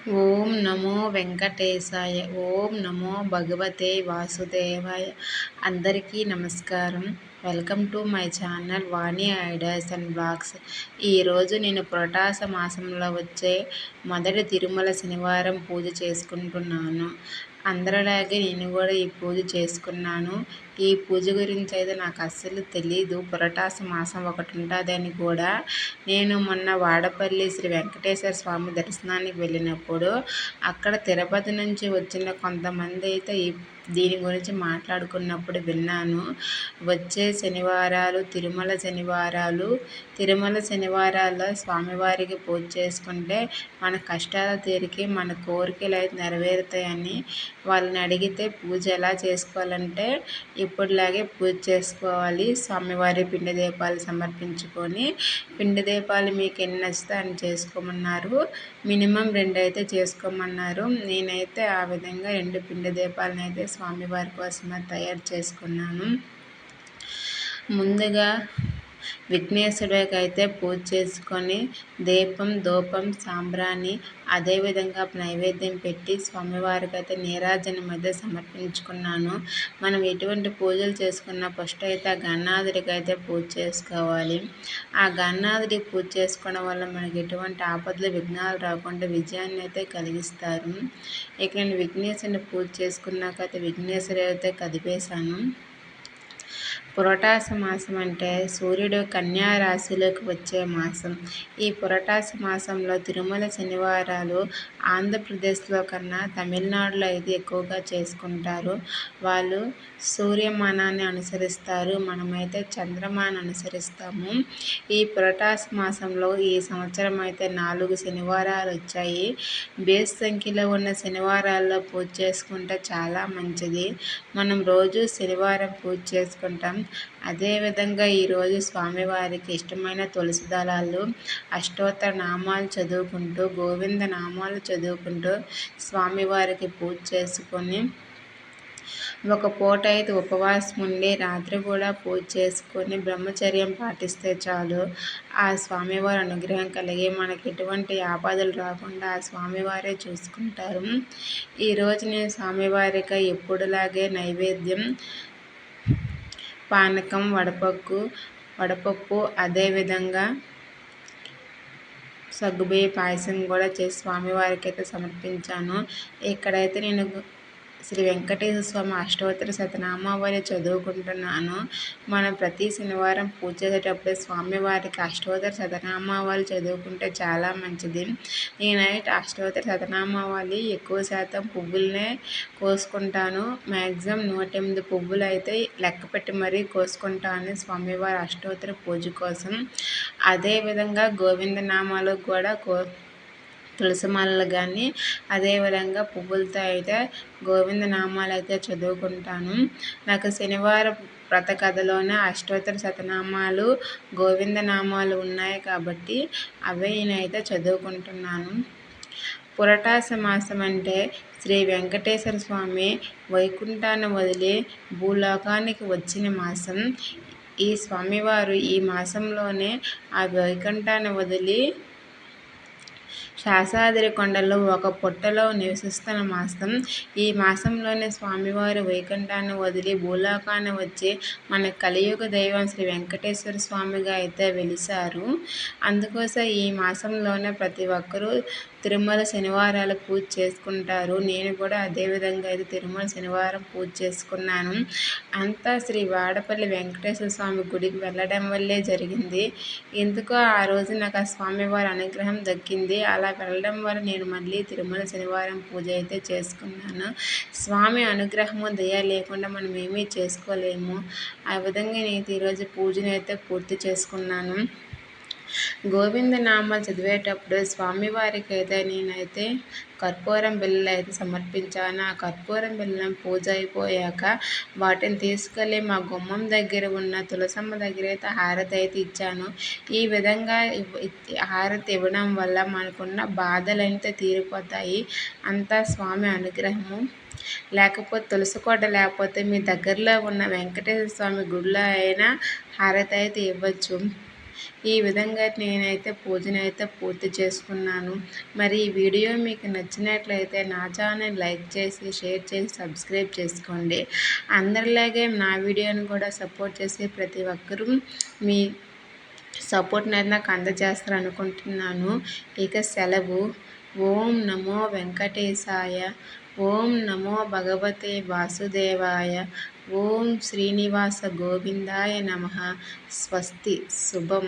ఓం నమో వెంకటేశాయ. ఓం నమో భగవతే వాసుదేవాయ. అందరికీ నమస్కారం. Welcome to my channel Vani ideas and blogs. ఈరోజు నేను పురటాస మాసంలో వచ్చే మొదటి తిరుమల శనివారం పూజ చేసుకుంటున్నాను. అందరిలాగే నేను కూడా ఈ పూజ చేసుకున్నాను. ఈ పూజ గురించి అయితే నాకు అస్సలు తెలీదు. పురటాస మాసం ఒకటి ఉంటుందని కూడా. నేను మొన్న వాడపల్లి శ్రీ వెంకటేశ్వర స్వామి దర్శనానికి వెళ్ళినప్పుడు అక్కడ తిరుపతి నుంచి వచ్చిన కొంతమంది అయితే దీని గురించి మాట్లాడుకున్నప్పుడు విన్నాను. వచ్చే శనివారాలు తిరుమల శనివారాల్లో స్వామివారికి పూజ చేసుకుంటే మన కష్టాల తీరికి మన కోరికలు అయితే నెరవేరుతాయని వాళ్ళని అడిగితే పూజ ఎలా చేసుకోవాలంటే ఇప్పుడులాగే పూజ చేసుకోవాలి. స్వామివారి పిండి దీపాలు సమర్పించుకొని పిండి దీపాలు మీకు ఎన్ని నచ్చితే అని చేసుకోమన్నారు. మినిమం 2 అయితే చేసుకోమన్నారు. నేనైతే ఆ విధంగా 2 పిండి దీపాలను అయితే స్వామివారి కోసమే తయారు చేసుకున్నాను. ముందుగా విఘ్నేశ్వరుడికి అయితే పూజ చేసుకొని దీపం ధూపం సాంబ్రాణి అదేవిధంగా నైవేద్యం పెట్టి స్వామివారికి అయితే నీరాజనం అయితే సమర్పించుకున్నాను. మనం ఎటువంటి పూజలు చేసుకున్నా ఫస్ట్ అయితే ఆ గణనాథుడికి అయితే పూజ చేసుకోవాలి. ఆ గణనాథుడికి పూజ చేసుకోవడం వల్ల మనకి ఎటువంటి ఆపదలు విఘ్నాలు రాకుండా విజయాన్ని అయితే కలిగిస్తారు. ఇక నేను విఘ్నేశ్వరుని పూజ చేసుకున్నాకైతే విఘ్నేశ్వరి అయితే కదిపేశాను. పురటాస మాసం అంటే సూర్యుడు కన్యా రాశిలోకి వచ్చే మాసం. ఈ పురటాస మాసంలో తిరుమల శనివారాలు ఆంధ్రప్రదేశ్లో కన్నా తమిళనాడులో అయితే ఎక్కువగా చేసుకుంటారు. వాళ్ళు సూర్యమానాన్ని అనుసరిస్తారు, మనమైతే చంద్రమానాన్ని అనుసరిస్తాము. ఈ పురటాస మాసంలో ఈ సంవత్సరం అయితే 4 శనివారాలు వచ్చాయి. బేస్ సంఖ్యలో ఉన్న శనివారాల్లో పూజ చేసుకుంటే చాలా మంచిది. మనం రోజు శనివారం పూజ చేసుకుంటాం. అదేవిధంగా ఈరోజు స్వామివారికి ఇష్టమైన తులసి దళాలు అష్టోత్తర నామాలు చదువుకుంటూ గోవింద నామాలు చదువుకుంటూ స్వామివారికి పూజ చేసుకొని ఒక పూట అయితే ఉపవాసం ఉండి రాత్రి కూడా పూజ చేసుకొని బ్రహ్మచర్యం పాటిస్తే చాలు. ఆ స్వామివారి అనుగ్రహం కలిగి మనకి ఎటువంటి ఆపదలు రాకుండా ఆ స్వామివారే చూసుకుంటారు. ఈరోజు నేను స్వామివారికి ఎప్పుడులాగే నైవేద్యం పానకం వడపప్పు అదేవిధంగా సగ్గుబియ్య పాయసం కూడా చేసి స్వామివారికి అయితే సమర్పించాను. ఇక్కడైతే నేను శ్రీ వెంకటేశ్వర స్వామి అష్టోత్తర శతనామావళి చదువుకుంటున్నాను. మనం ప్రతి శనివారం పూజ చేసేటప్పుడే స్వామివారికి అష్టోత్తర శతనామావళి చదువుకుంటే చాలా మంచిది. నేనైతే అష్టోత్తర శతనామావళి ఎక్కువ శాతం పువ్వులనే కోసుకుంటాను. మ్యాక్సిమం 108 పువ్వులు అయితే లెక్క పెట్టి మరీ కోసుకుంటాను స్వామివారి అష్టోత్తర పూజ కోసం. అదేవిధంగా గోవిందనామాలు కూడా తులసిమాలలు కానీ అదేవిధంగా పువ్వులతో అయితే గోవింద నామాలు అయితే చదువుకుంటాను. నాకు శనివారం వ్రత కథలోనే అష్టోత్తర శతనామాలు గోవిందనామాలు ఉన్నాయి కాబట్టి అవే నేనైతే చదువుకుంటున్నాను. పురటాస మాసం అంటే శ్రీ వెంకటేశ్వర స్వామి వైకుంఠాన్ని వదిలి భూలోకానికి వచ్చిన మాసం. ఈ స్వామివారు ఈ మాసంలోనే ఆ వైకుంఠాన్ని వదిలి శేషాద్రి కొండలో ఒక పుట్టలో నివసిస్తున్న మాసం. ఈ మాసంలోనే స్వామివారు వైకుంఠాన్ని వదిలి భూలోకాన్ని వచ్చి మన కలియుగ దైవం శ్రీ వెంకటేశ్వర స్వామిగా అయితే వెలిశారు. అందుకోసం ఈ మాసంలోనే ప్రతి ఒక్కరూ తిరుమల శనివారాలు పూజ చేసుకుంటారు. నేను కూడా అదేవిధంగా అయితే తిరుమల శనివారం పూజ చేసుకున్నాను. అంతా శ్రీ వాడపల్లి వెంకటేశ్వర స్వామి గుడికి వెళ్ళడం వల్లే జరిగింది. ఎందుకో ఆ రోజు నాకు ఆ స్వామివారి అనుగ్రహం దక్కింది. అలా వెళ్ళడం వల్ల నేను మళ్ళీ తిరుమల శనివారం పూజ అయితే చేసుకున్నాను. స్వామి అనుగ్రహము దయ లేకుండా మనం ఏమీ చేసుకోలేము. ఆ విధంగా నేను ఈరోజు పూజను అయితే పూర్తి చేసుకున్నాను. గోవింద నామాలు చదివేటప్పుడు స్వామివారికి అయితే నేనైతే కర్పూరం బిళ్ళలు అయితే సమర్పించాను. ఆ కర్పూరం బిళ్ళం పూజ అయిపోయాక వాటిని తీసుకెళ్ళి మా గుమ్మం దగ్గర ఉన్న తులసమ్మ దగ్గర అయితే హారతి అయితే ఇచ్చాను. ఈ విధంగా హారతి ఇవ్వడం వల్ల మనకున్న బాధలు అయితే తీరిపోతాయి. అంతా స్వామి అనుగ్రహము. లేకపోతే తులసి కోట లేకపోతే మీ దగ్గరలో ఉన్న వెంకటేశ్వర స్వామి గుడిలో అయినా హారతి అయితే ఇవ్వచ్చు. ఈ విధంగా నేనైతే పూజనైతే పూర్తి చేసుకున్నాను. మరి ఈ వీడియో మీకు నచ్చినట్లయితే నా ఛానల్ లైక్ చేసి, షేర్ చేసి, సబ్స్క్రైబ్ చేసుకోండి. అందరిలాగే నా వీడియోని కూడా సపోర్ట్ చేసి ప్రతి ఒక్కరూ మీ సపోర్ట్ని అయితే నాకు అందజేస్తారనుకుంటున్నాను. ఇక సెలవు. ఓం నమో వెంకటేశాయ. ఓం నమో భగవతే వాసుదేవాయ. ఓం శ్రీనివాస గోవిందాయ నమః. స్వస్తి. శుభం.